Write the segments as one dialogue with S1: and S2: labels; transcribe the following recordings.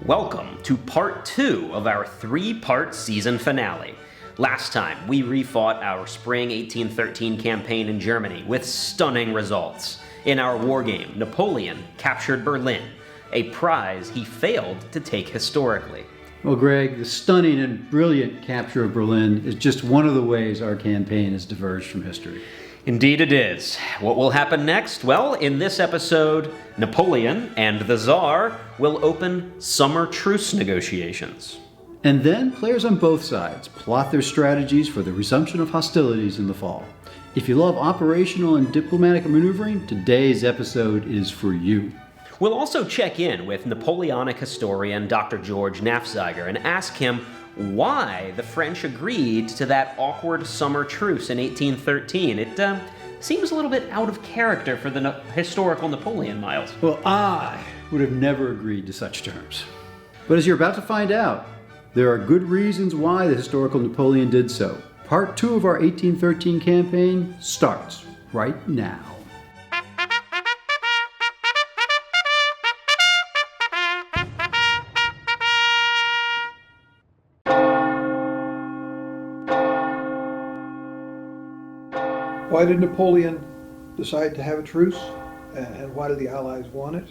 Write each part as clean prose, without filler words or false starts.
S1: Welcome to part 2 of our 3-part season finale. Last time, we refought our spring 1813 campaign in Germany with stunning results. In our wargame, Napoleon captured Berlin, a prize he failed to take historically.
S2: Well, Greg, the stunning and brilliant capture of Berlin is just one of the ways our campaign has diverged from history.
S1: Indeed it is. What will happen next? Well, in this episode, Napoleon and the Tsar will open summer truce negotiations.
S2: And then players on both sides plot their strategies for the resumption of hostilities in the fall. If you love operational and diplomatic maneuvering, today's episode is for you.
S1: We'll also check in with Napoleonic historian Dr. George Nafziger and ask him why the French agreed to that awkward summer truce in 1813. It seems a little bit out of character for the historical Napoleon, Miles.
S2: Well, I would have never agreed to such terms. But as you're about to find out, there are good reasons why the historical Napoleon did so. Part 2 of our 1813 campaign starts right now.
S3: Why did Napoleon decide to have a truce, and why did the Allies want it?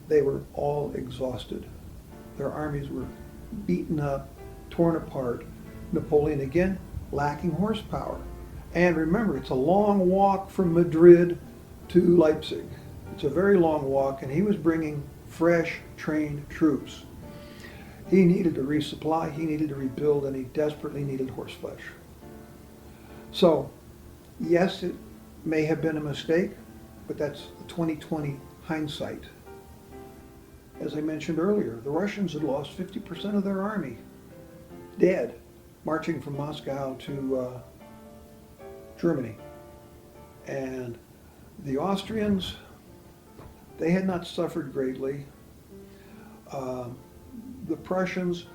S3: They were all exhausted. Their armies were beaten up, torn apart. Napoleon, again, lacking horsepower. And remember, it's a long walk from Madrid to Leipzig. It's a very long walk, and he was bringing fresh, trained troops. He needed to resupply, he needed to rebuild, and he desperately needed horseflesh. So, yes, it may have been a mistake, but that's 2020 hindsight. As I mentioned earlier, the Russians had lost 50% of their army, dead, marching from Moscow to Germany. And the Austrians, they had not suffered greatly. The Prussians,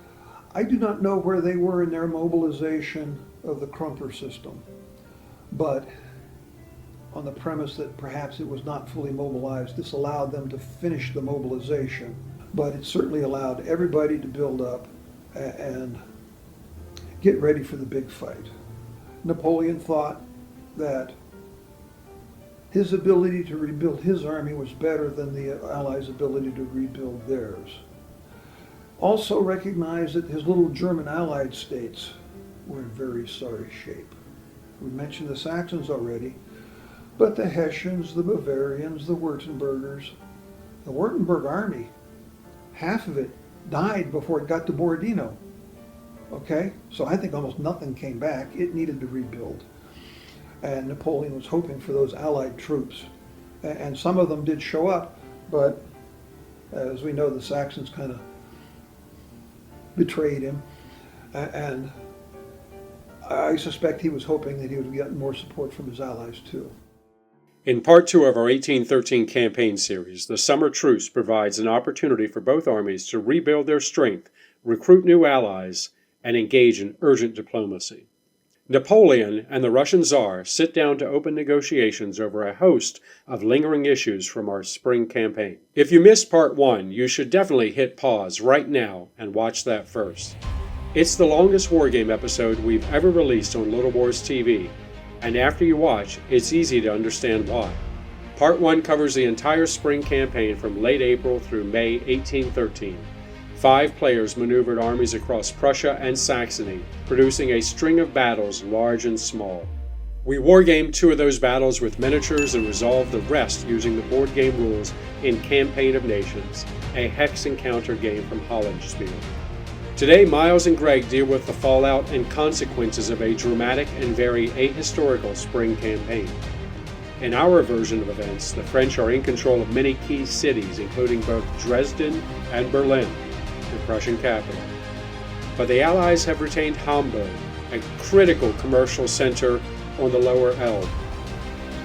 S3: I do not know where they were in their mobilization of the Krumper system. But on the premise that perhaps it was not fully mobilized, this allowed them to finish the mobilization. But it certainly allowed everybody to build up and get ready for the big fight. Napoleon thought that his ability to rebuild his army was better than the Allies' ability to rebuild theirs. Also recognized that his little German allied states were in very sorry shape. We mentioned the Saxons already, but the Hessians, the Bavarians, the Württembergers, the Württemberg army, half of it died before it got to Borodino. Okay, so I think almost nothing came back. It needed to rebuild. And Napoleon was hoping for those allied troops. And some of them did show up, but as we know, the Saxons kind of betrayed him. And I suspect he was hoping that he would get more support from his allies too.
S4: In part 2 of our 1813 campaign series, the summer truce provides an opportunity for both armies to rebuild their strength, recruit new allies, and engage in urgent diplomacy. Napoleon and the Russian Tsar sit down to open negotiations over a host of lingering issues from our spring campaign. If you missed part 1, you should definitely hit pause right now and watch that first. It's the longest wargame episode we've ever released on Little Wars TV, and after you watch, it's easy to understand why. Part 1 covers the entire spring campaign from late April through May 1813. 5 players maneuvered armies across Prussia and Saxony, producing a string of battles large and small. We wargamed 2 of those battles with miniatures and resolved the rest using the board game rules in Campaign of Nations, a hex encounter game from Hollenspiel. Today, Miles and Greg deal with the fallout and consequences of a dramatic and very ahistorical spring campaign. In our version of events, the French are in control of many key cities, including both Dresden and Berlin, the Prussian capital. But the Allies have retained Hamburg, a critical commercial center on the lower Elbe.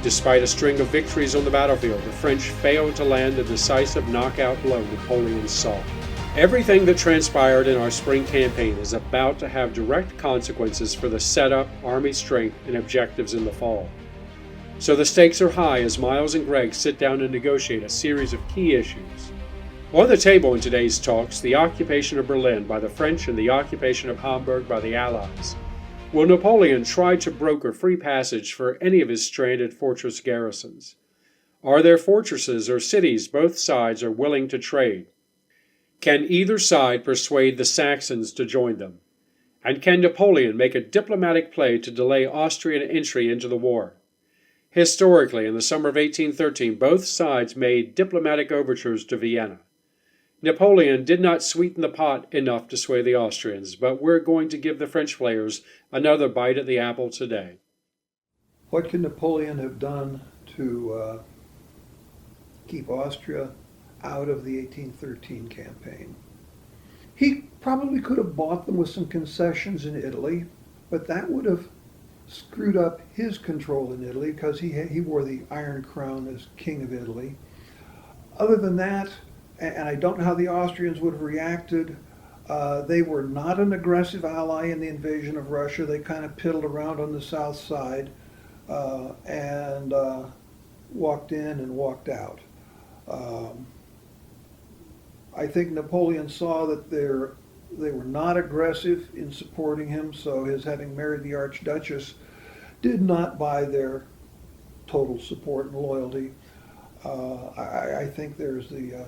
S4: Despite a string of victories on the battlefield, the French failed to land the decisive knockout blow Napoleon sought. Everything that transpired in our spring campaign is about to have direct consequences for the setup, army strength, and objectives in the fall. So the stakes are high as Miles and Greg sit down and negotiate a series of key issues. On the table in today's talks, the occupation of Berlin by the French and the occupation of Hamburg by the Allies. Will Napoleon try to broker free passage for any of his stranded fortress garrisons? Are there fortresses or cities both sides are willing to trade? Can either side persuade the Saxons to join them? And can Napoleon make a diplomatic play to delay Austrian entry into the war? Historically, in the summer of 1813, both sides made diplomatic overtures to Vienna. Napoleon did not sweeten the pot enough to sway the Austrians, but we're going to give the French players another bite at the apple today.
S3: What can Napoleon have done to keep Austria out of the 1813 campaign? He probably could have bought them with some concessions in Italy, but that would have screwed up his control in Italy because he wore the Iron Crown as King of Italy. Other than that, and I don't know how the Austrians would have reacted, they were not an aggressive ally in the invasion of Russia. They kind of piddled around on the south side and walked in and walked out. I think Napoleon saw that they were not aggressive in supporting him, so his having married the Archduchess did not buy their total support and loyalty. I think there's the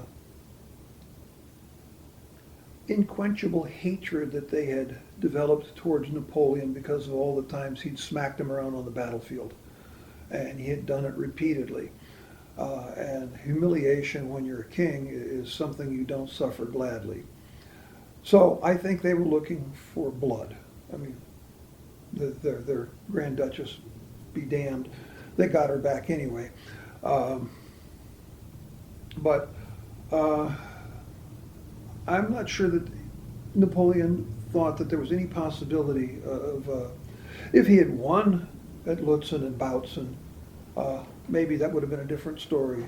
S3: unquenchable hatred that they had developed towards Napoleon because of all the times he'd smacked him around on the battlefield, and he had done it repeatedly. And humiliation when you're a king is something you don't suffer gladly. So I think they were looking for blood. I mean, their Grand Duchess, be damned, they got her back anyway. But I'm not sure that Napoleon thought that there was any possibility of, if he had won at Lutzen and Bautzen, maybe that would have been a different story,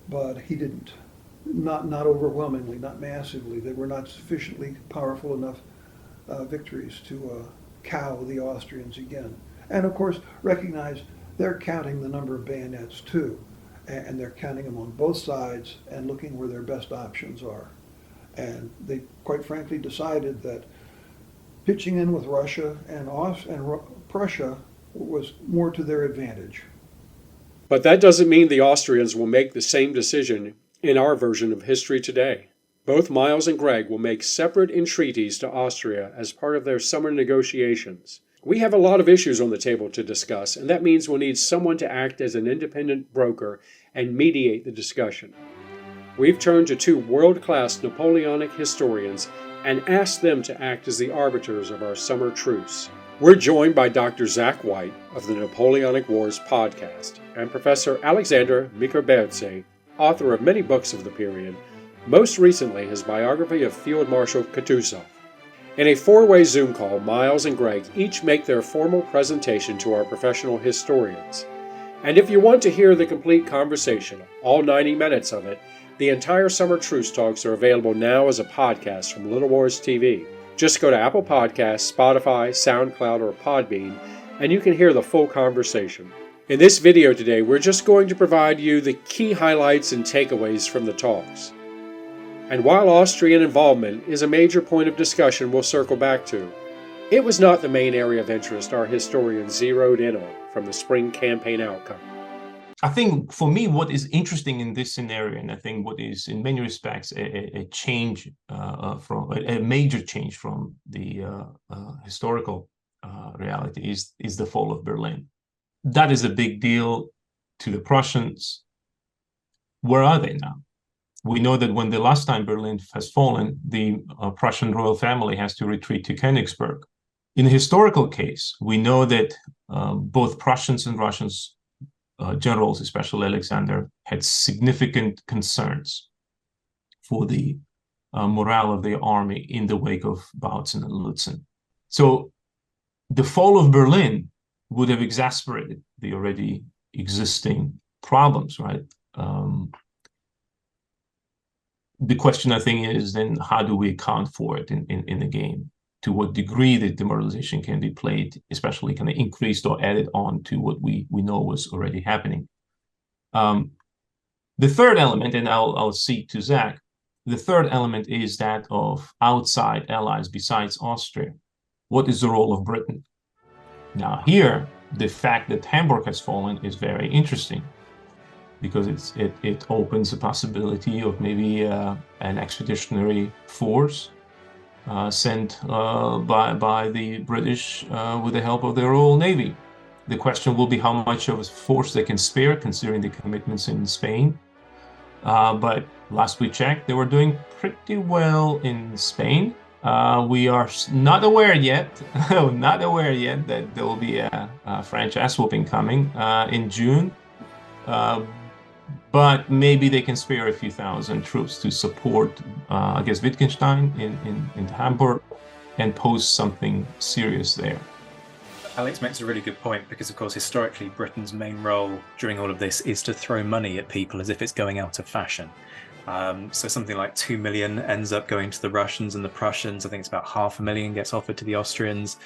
S3: but he didn't. Not overwhelmingly, not massively. They were not sufficiently powerful enough victories to cow the Austrians again. And of course, recognize they're counting the number of bayonets too, and they're counting them on both sides and looking where their best options are. And they quite frankly decided that pitching in with Russia and Prussia was more to their advantage.
S4: But that doesn't mean the Austrians will make the same decision in our version of history today. Both Miles and Gregg will make separate entreaties to Austria as part of their summer negotiations. We have a lot of issues on the table to discuss, and that means we'll need someone to act as an independent broker and mediate the discussion. We've turned to two world-class Napoleonic historians and asked them to act as the arbiters of our summer truce. We're joined by Dr. Zach White of the Napoleonic Wars podcast and Professor Alexander Microbertse, author of many books of the period, most recently his biography of Field Marshal Kutuzov. In a four-way Zoom call, Miles and Gregg each make their formal presentation to our professional historians. And if you want to hear the complete conversation, all 90 minutes of it, the entire Summer Truce Talks are available now as a podcast from Little Wars TV. Just go to Apple Podcasts, Spotify, SoundCloud, or Podbean, and you can hear the full conversation. In this video today, we're just going to provide you the key highlights and takeaways from the talks. And while Austrian involvement is a major point of discussion we'll circle back to, it was not the main area of interest our historians zeroed in on from the spring campaign outcome.
S5: I think for me, what is interesting in this scenario, and I think what is in many respects a change from a major change from the historical reality is the fall of Berlin. That is a big deal to the Prussians. Where are they now? We know that when the last time Berlin has fallen, the Prussian royal family has to retreat to Königsberg. In a historical case, we know that both Prussians and Russians generals, especially Alexander, had significant concerns for the morale of their army in the wake of Bautzen and Lutzen. So the fall of Berlin would have exacerbated the already existing problems, right? The question, I think, is then how do we account for it in the game? To what degree the demoralization can be played, especially kind of increased or added on to what we know was already happening. The third element, and I'll cede to Zach, The third element is that of outside allies besides Austria. What is the role of Britain? Now here, the fact that Hamburg has fallen is very interesting, because it opens the possibility of maybe an expeditionary force sent by the British with the help of their Royal Navy. The question will be how much of a force they can spare, considering the commitments in Spain. But last we checked, they were doing pretty well in Spain. We are not aware yet, that there will be a French ass-whooping coming in June. But maybe they can spare a few thousand troops to support, I guess, Wittgenstein in Hamburg and pose something serious there.
S6: Alex makes a really good point, because of course historically Britain's main role during all of this is to throw money at people as if it's going out of fashion. So something like 2 million ends up going to the Russians and the Prussians. I think it's about 500,000 gets offered to the Austrians,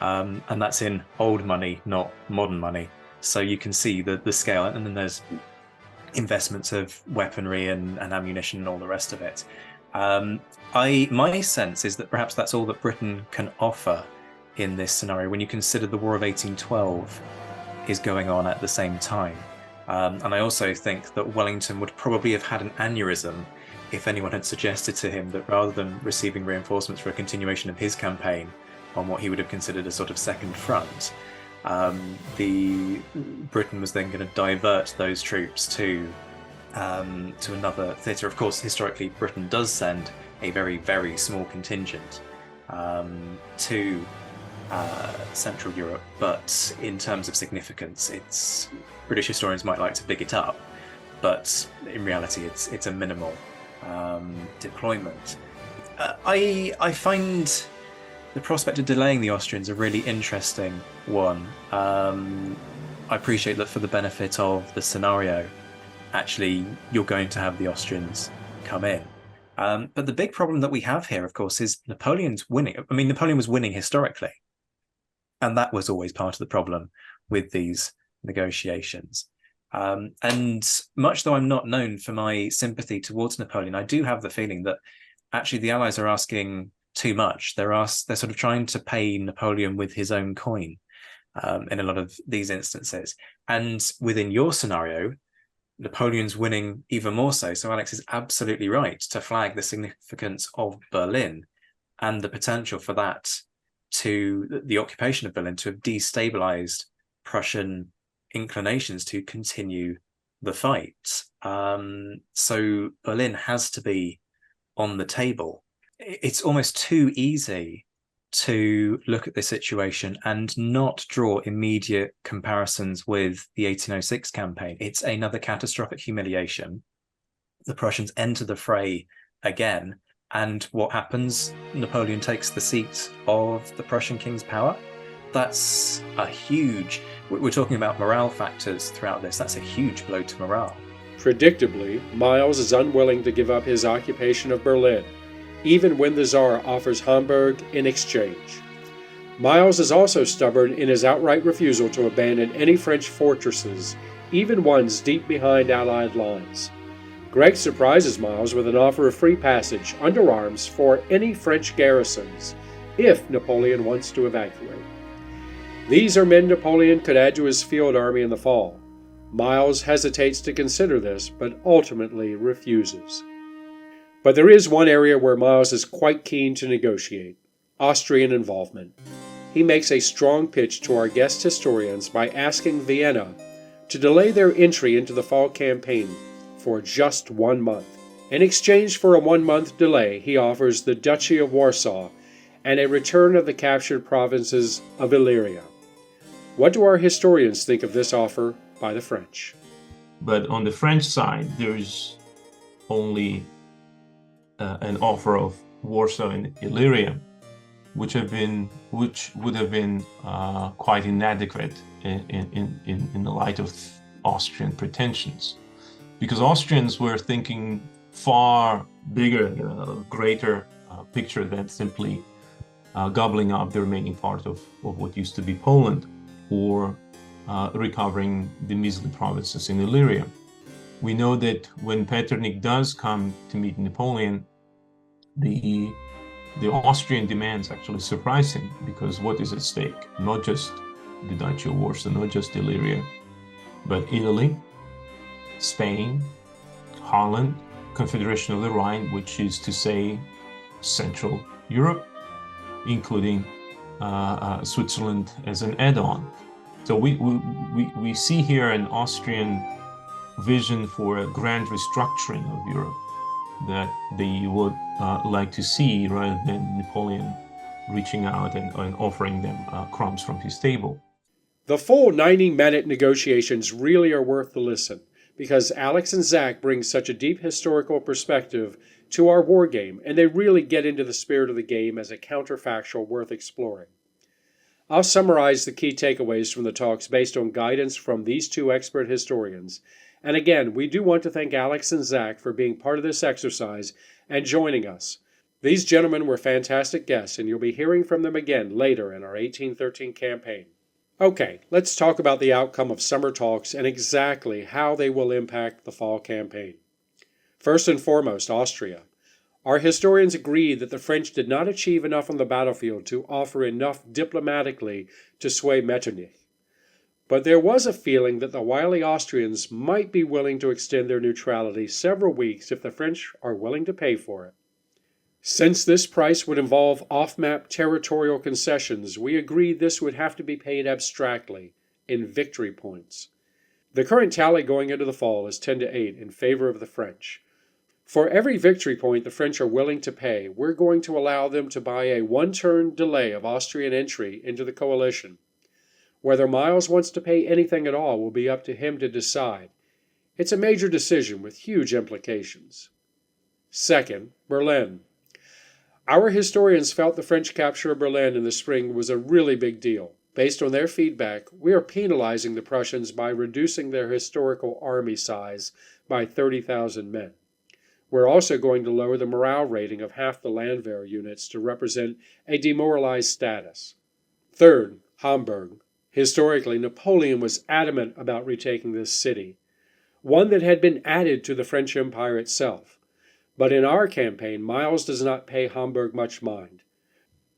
S6: and that's in old money, not modern money. So you can see the scale, and then there's investments of weaponry and ammunition and all the rest of it. My sense is that perhaps that's all that Britain can offer in this scenario, when you consider the War of 1812 is going on at the same time. And I also think that Wellington would probably have had an aneurysm if anyone had suggested to him that rather than receiving reinforcements for a continuation of his campaign on what he would have considered a sort of second front, Britain was then going to divert those troops to another theatre. Of course, historically, Britain does send a very, very small contingent to Central Europe, but in terms of significance, British historians might like to big it up, but in reality, it's a minimal deployment. I find the prospect of delaying the Austrians a really interesting one. I appreciate that for the benefit of the scenario, actually, you're going to have the Austrians come in. But the big problem that we have here, of course, is Napoleon's winning. I mean, Napoleon was winning historically, and that was always part of the problem with these negotiations. And much though I'm not known for my sympathy towards Napoleon, I do have the feeling that actually the Allies are asking too much. They're sort of trying to pay Napoleon with his own coin in a lot of these instances. And within your scenario, Napoleon's winning even more so. So Alex is absolutely right to flag the significance of Berlin and the potential for that, to the occupation of Berlin, to have destabilized Prussian inclinations to continue the fight. So Berlin has to be on the table. It's almost too easy to look at this situation and not draw immediate comparisons with the 1806 campaign. It's another catastrophic humiliation. The Prussians enter the fray again, and what happens? Napoleon takes the seat of the Prussian king's power. That's a huge... We're talking about morale factors throughout this. That's a huge blow to morale.
S4: Predictably, Miles is unwilling to give up his occupation of Berlin, even when the Tsar offers Hamburg in exchange. Miles is also stubborn in his outright refusal to abandon any French fortresses, even ones deep behind Allied lines. Gregg surprises Miles with an offer of free passage under arms for any French garrisons, if Napoleon wants to evacuate. These are men Napoleon could add to his field army in the fall. Miles hesitates to consider this, but ultimately refuses. But there is one area where Miles is quite keen to negotiate: Austrian involvement. He makes a strong pitch to our guest historians by asking Vienna to delay their entry into the fall campaign for just 1 month. In exchange for a 1-month delay, he offers the Duchy of Warsaw and a return of the captured provinces of Illyria. What do our historians think of this offer by the French?
S5: But on the French side, there's only an offer of Warsaw and Illyria, which would have been quite inadequate in the light of Austrian pretensions, because Austrians were thinking far bigger, greater picture than simply gobbling up the remaining part of what used to be Poland, or recovering the measly provinces in Illyria. We know that when Metternich does come to meet Napoleon, the Austrian demands actually surprise him, because what is at stake? Not just the Duchy of Warsaw, not just Illyria, but Italy, Spain, Holland, Confederation of the Rhine, which is to say Central Europe, including Switzerland as an add-on. So we see here an Austrian vision for a grand restructuring of Europe that they would like to see, rather than Napoleon reaching out and offering them crumbs from his table.
S4: The full 90-minute negotiations really are worth the listen, because Alex and Zach bring such a deep historical perspective to our war game, and they really get into the spirit of the game as a counterfactual worth exploring. I'll summarize the key takeaways from the talks based on guidance from these two expert historians. And again, we do want to thank Alex and Zach for being part of this exercise and joining us. These gentlemen were fantastic guests, and you'll be hearing from them again later in our 1813 campaign. Okay, let's talk about the outcome of summer talks and exactly how they will impact the fall campaign. First and foremost, Austria. Our historians agreed that the French did not achieve enough on the battlefield to offer enough diplomatically to sway Metternich. But there was a feeling that the wily Austrians might be willing to extend their neutrality several weeks if the French are willing to pay for it. Since this price would involve off-map territorial concessions, we agreed this would have to be paid abstractly, in victory points. The current tally going into the fall is 10-8 in favor of the French. For every victory point the French are willing to pay, we're going to allow them to buy a one-turn delay of Austrian entry into the coalition. Whether Miles wants to pay anything at all will be up to him to decide. It's a major decision with huge implications. Second, Berlin. Our historians felt the French capture of Berlin in the spring was a really big deal. Based on their feedback, we are penalizing the Prussians by reducing their historical army size by 30,000 men. We're also going to lower the morale rating of half the Landwehr units to represent a demoralized status. Third, Hamburg. Historically, Napoleon was adamant about retaking this city, one that had been added to the French Empire itself. But in our campaign, Miles does not pay Hamburg much mind.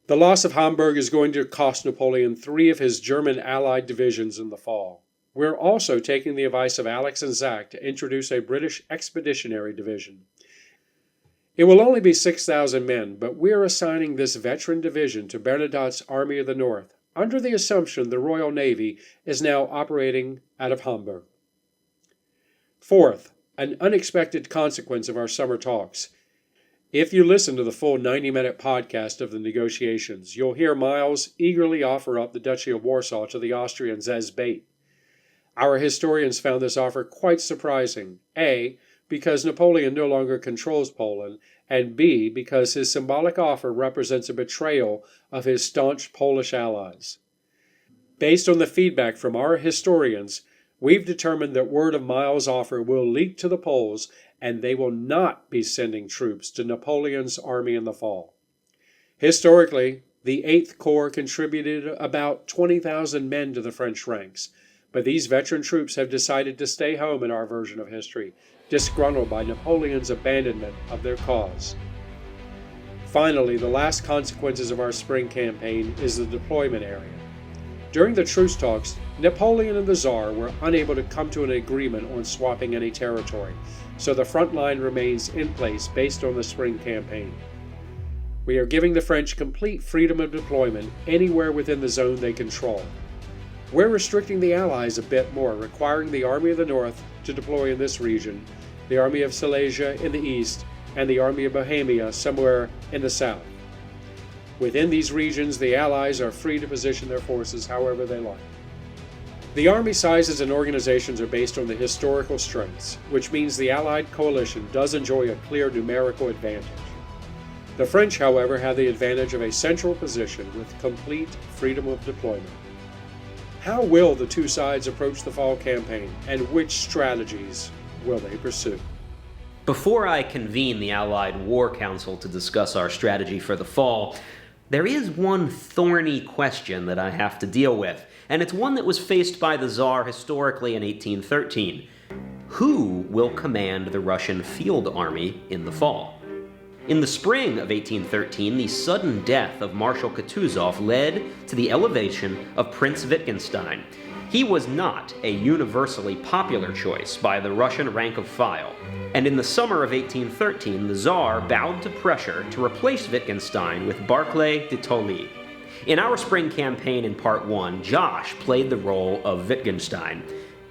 S4: The loss of Hamburg is going to cost Napoleon 3 of his German allied divisions in the fall. We're also taking the advice of Alex and Zach to introduce a British expeditionary division. It will only be 6,000 men, but we're assigning this veteran division to Bernadotte's Army of the North, under the assumption the Royal Navy is now operating out of Hamburg. Fourth, an unexpected consequence of our summer talks. If you listen to the full 90-minute podcast of the negotiations, you'll hear Miles eagerly offer up the Duchy of Warsaw to the Austrians as bait. Our historians found this offer quite surprising, A, because Napoleon no longer controls Poland, and B, because his symbolic offer represents a betrayal of his staunch Polish allies. Based on the feedback from our historians, we've determined that word of Miles' offer will leak to the Poles, and they will not be sending troops to Napoleon's army in the fall. Historically, the 8th Corps contributed about 20,000 men to the French ranks, but these veteran troops have decided to stay home in our version of history, disgruntled by Napoleon's abandonment of their cause. Finally, the last consequences of our spring campaign is the deployment area. During the truce talks, Napoleon and the Tsar were unable to come to an agreement on swapping any territory, so the front line remains in place based on the spring campaign. We are giving the French complete freedom of deployment anywhere within the zone they control. We're restricting the Allies a bit more, requiring the Army of the North to deploy in this region, the Army of Silesia in the east, and the Army of Bohemia somewhere in the south. Within these regions, the Allies are free to position their forces however they like. The army sizes and organizations are based on the historical strengths, which means the Allied coalition does enjoy a clear numerical advantage. The French, however, have the advantage of a central position with complete freedom of deployment. How will the two sides approach the fall campaign, and which strategies will they pursue?
S1: Before I convene the Allied War Council to discuss our strategy for the fall, there is one thorny question that I have to deal with, and it's one that was faced by the Tsar historically in 1813. who will command the Russian field army in the fall. In the spring of 1813, the sudden death of Marshal Kutuzov led to the elevation of Prince Wittgenstein. He was not a universally popular choice by the Russian rank of file, and in the summer of 1813, the Tsar bowed to pressure to replace Wittgenstein with Barclay de Tolly. In our spring campaign in Part 1, Josh played the role of Wittgenstein.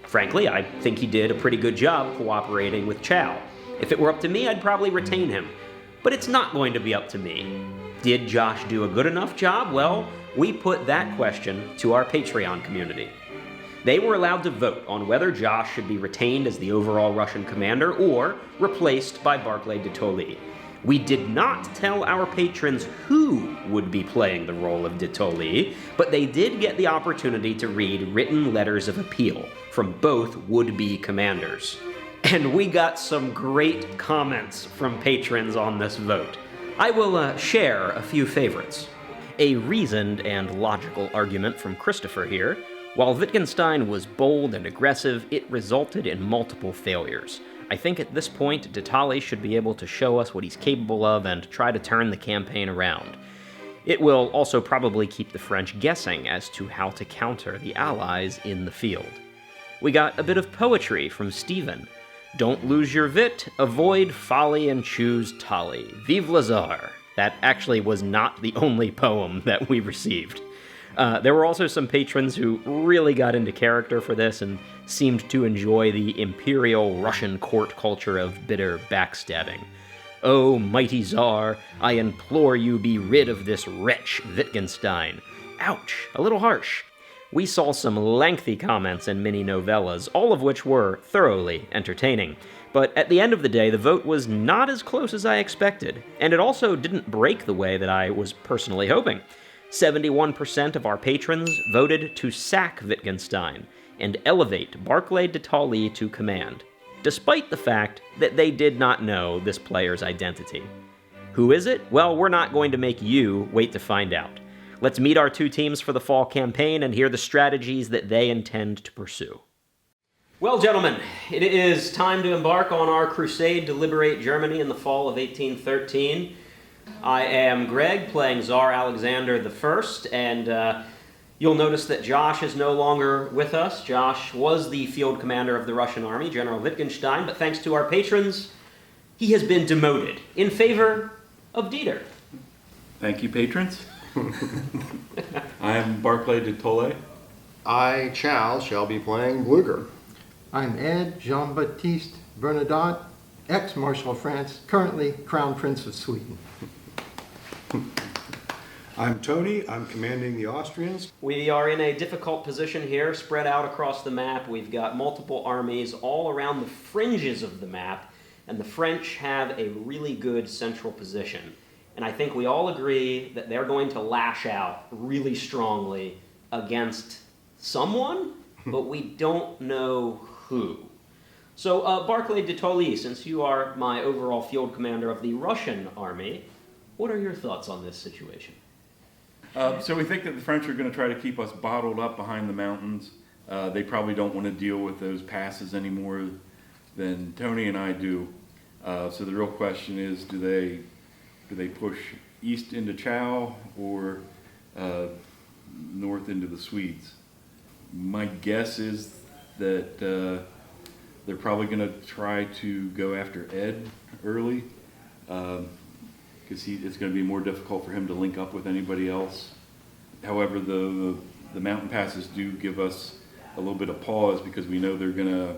S1: Frankly, I think he did a pretty good job cooperating with Chow. If it were up to me, I'd probably retain him. But it's not going to be up to me. Did Josh do a good enough job? Well, we put that question to our Patreon community. They were allowed to vote on whether Josh should be retained as the overall Russian commander or replaced by Barclay de Tolly. We did not tell our patrons who would be playing the role of de Tolly, but they did get the opportunity to read written letters of appeal from both would-be commanders. And we got some great comments from patrons on this vote. I will share a few favorites. A reasoned and logical argument from Christopher here. While Wittgenstein was bold and aggressive, it resulted in multiple failures. I think at this point, de Tolly should be able to show us what he's capable of and try to turn the campaign around. It will also probably keep the French guessing as to how to counter the Allies in the field. We got a bit of poetry from Stephen. Don't lose your wit, avoid folly and choose Tolly. Vive le Tsar. That actually was not the only poem that we received. There were also some patrons who really got into character for this and seemed to enjoy the imperial Russian court culture of bitter backstabbing. Oh, mighty Tsar, I implore you be rid of this wretch Wittgenstein. Ouch, a little harsh. We saw some lengthy comments and mini novellas, all of which were thoroughly entertaining. But at the end of the day, the vote was not as close as I expected, and it also didn't break the way that I was personally hoping. 71% of our patrons voted to sack Wittgenstein and elevate Barclay de Tolly to command, despite the fact that they did not know this player's identity. Who is it? Well, we're not going to make you wait to find out. Let's meet our two teams for the fall campaign and hear the strategies that they intend to pursue. Well, gentlemen, it is time to embark on our crusade to liberate Germany in the fall of 1813. I am Greg, playing Tsar Alexander I, and you'll notice that Josh is no longer with us. Josh was the field commander of the Russian army, General Wittgenstein, but thanks to our patrons, he has been demoted in favor of Dieter.
S7: Thank you, patrons. I am Barclay de Tolly.
S8: I, Chow, shall be playing Blucher.
S9: I'm Ed Jean-Baptiste Bernadotte, ex-Marshal of France, currently Crown Prince of Sweden.
S10: I'm Tony. I'm commanding the Austrians.
S1: We are in a difficult position here, spread out across the map. We've got multiple armies all around the fringes of the map, and the French have a really good central position. And I think we all agree that they're going to lash out really strongly against someone, but we don't know who. So, Barclay de Tolly, since you are my overall field commander of the Russian army, what are your thoughts on this situation?
S7: So we think that the French are going to try to keep us bottled up behind the mountains. They probably don't want to deal with those passes any more than Tony and I do. So the real question is, do they push east into Chow or north into the Swedes? My guess is that they're probably going to try to go after Ed early, because it's going to be more difficult for him to link up with anybody else. However, the mountain passes do give us a little bit of pause, because we know they're going to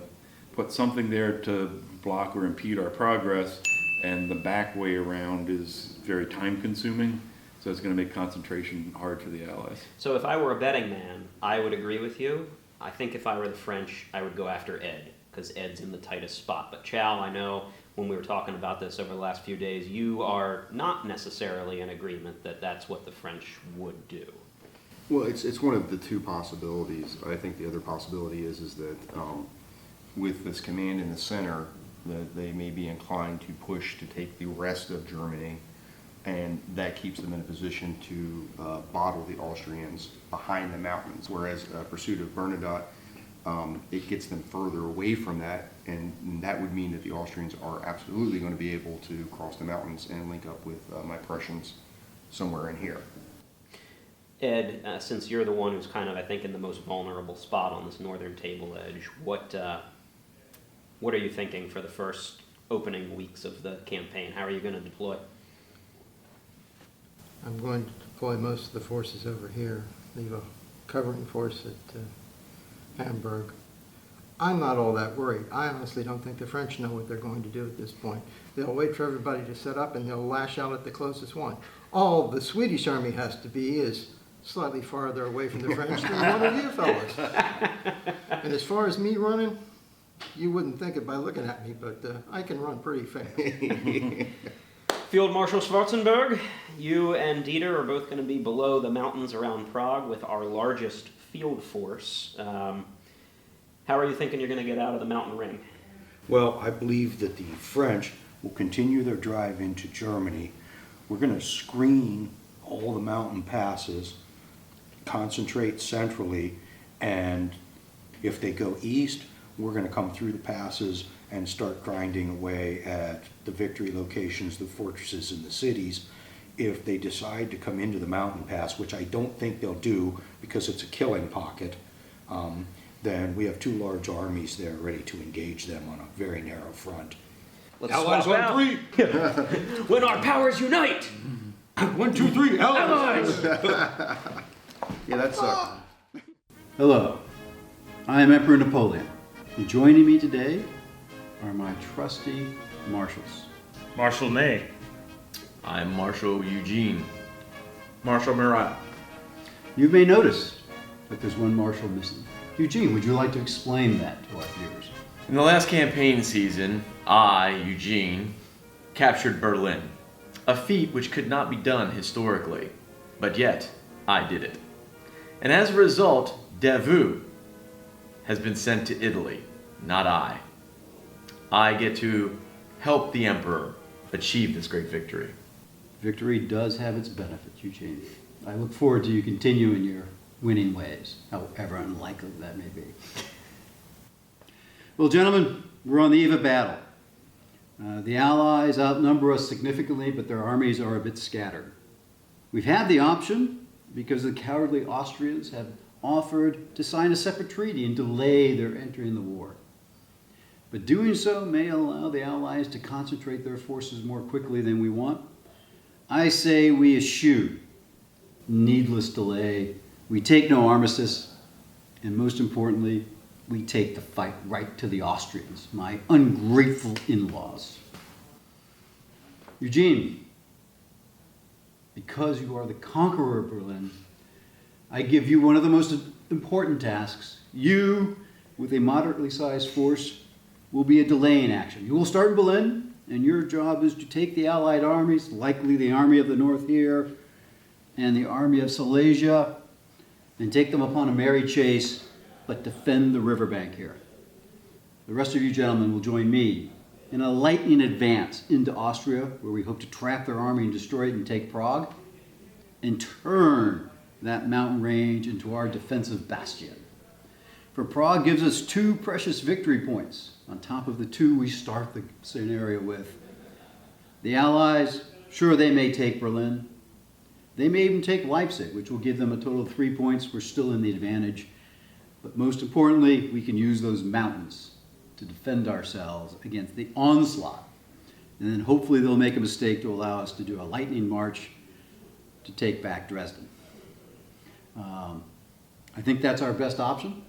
S7: put something there to block or impede our progress, and the back way around is very time consuming, so it's going to make concentration hard for the Allies.
S1: So if I were a betting man, I would agree with you. I think if I were the French, I would go after Ed, because Ed's in the tightest spot. But Chow, I know when we were talking about this over the last few days, you are not necessarily in agreement that that's what the French would do.
S8: Well, it's one of the two possibilities. I think the other possibility is that with this command in the center, that they may be inclined to push to take the rest of Germany, and that keeps them in a position to bottle the Austrians behind the mountains. Whereas pursuit of Bernadotte, it gets them further away from that, And that would mean that the Austrians are absolutely going to be able to cross the mountains and link up with my Prussians somewhere in here.
S1: Ed, since you're the one who's kind of, I think, in the most vulnerable spot on this northern table edge, what are you thinking for the first opening weeks of the campaign? How are you going to deploy?
S9: I'm going to deploy most of the forces over here, leave a covering force at Hamburg. I'm not all that worried. I honestly don't think the French know what they're going to do at this point. They'll wait for everybody to set up and they'll lash out at the closest one. All the Swedish army has to be is slightly farther away from the French than one of you fellas. And as far as me running, you wouldn't think it by looking at me, but I can run pretty fast.
S1: Field Marshal Schwarzenberg, you and Dieter are both going to be below the mountains around Prague with our largest field force. How are you thinking you're going to get out of the mountain ring?
S10: Well, I believe that the French will continue their drive into Germany. We're going to screen all the mountain passes, concentrate centrally, and if they go east, we're going to come through the passes and start grinding away at the victory locations, the fortresses, and the cities. If they decide to come into the mountain pass, which I don't think they'll do because it's a killing pocket, then we have two large armies there ready to engage them on a very narrow front.
S1: Let's
S10: Allies
S1: swap
S10: on
S1: out.
S10: 3!
S1: When our powers unite!
S10: 1, 2, 3, allies!
S8: Yeah, that's
S2: Hello, I am Emperor Napoleon, and joining me today are my trusty marshals.
S11: Marshal Ney.
S12: I'm Marshal Eugene. Marshal Murat.
S2: You may notice that there's one marshal missing. Eugene, would you like to explain that to our viewers?
S12: In the last campaign season, I, Eugene, captured Berlin, a feat which could not be done historically, but yet I did it. And as a result, Davout has been sent to Italy, not I. I get to help the Emperor achieve this great victory.
S2: Victory does have its benefits, Eugene. I look forward to you continuing your winning ways, however unlikely that may be. Well, gentlemen, we're on the eve of battle. The Allies outnumber us significantly, but their armies are a bit scattered. We've had the option, because the cowardly Austrians have offered to sign a separate treaty and delay their entering the war. But doing so may allow the Allies to concentrate their forces more quickly than we want. I say we eschew needless delay. We take no armistice, and most importantly, we take the fight right to the Austrians, my ungrateful in-laws. Eugene, because you are the conqueror of Berlin, I give you one of the most important tasks. You, with a moderately sized force, will be a delaying action. You will start in Berlin, and your job is to take the Allied armies, likely the Army of the North here, and the Army of Silesia, and take them upon a merry chase, but defend the riverbank here. The rest of you gentlemen will join me in a lightning advance into Austria, where we hope to trap their army and destroy it and take Prague, and turn that mountain range into our defensive bastion. For Prague gives us 2 precious victory points on top of the 2 we start the scenario with. The Allies, sure, they may take Berlin. They may even take Leipzig, which will give them a total of 3 points. We're still in the advantage. But most importantly, we can use those mountains to defend ourselves against the onslaught. And then hopefully they'll make a mistake to allow us to do a lightning march to take back Dresden. I think that's our best option.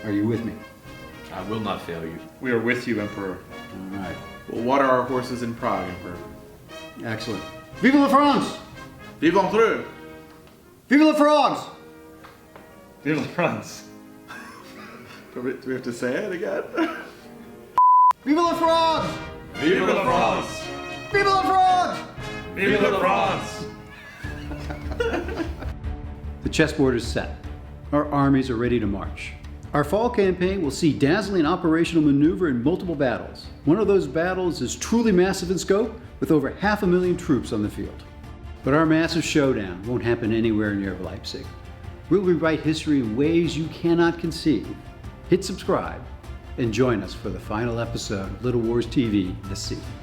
S2: Are you with me?
S12: I will not fail you.
S11: We are with you, Emperor.
S2: All right.
S13: We'll water our horses in Prague, Emperor.
S2: Excellent. Vive la France!
S13: Vive l'Empereur!
S2: Vive la France!
S11: Vive la France.
S13: Do we have to say it again?
S2: Vive la France!
S11: Vive la France!
S2: Vive la France!
S11: Vive la France!
S2: The chessboard is set. Our armies are ready to march. Our fall campaign will see dazzling operational maneuver in multiple battles. One of those battles is truly massive in scope, with over 500,000 troops on the field. But our massive showdown won't happen anywhere near Leipzig. We'll rewrite history in ways you cannot conceive. Hit subscribe and join us for the final episode of Little Wars TV this season.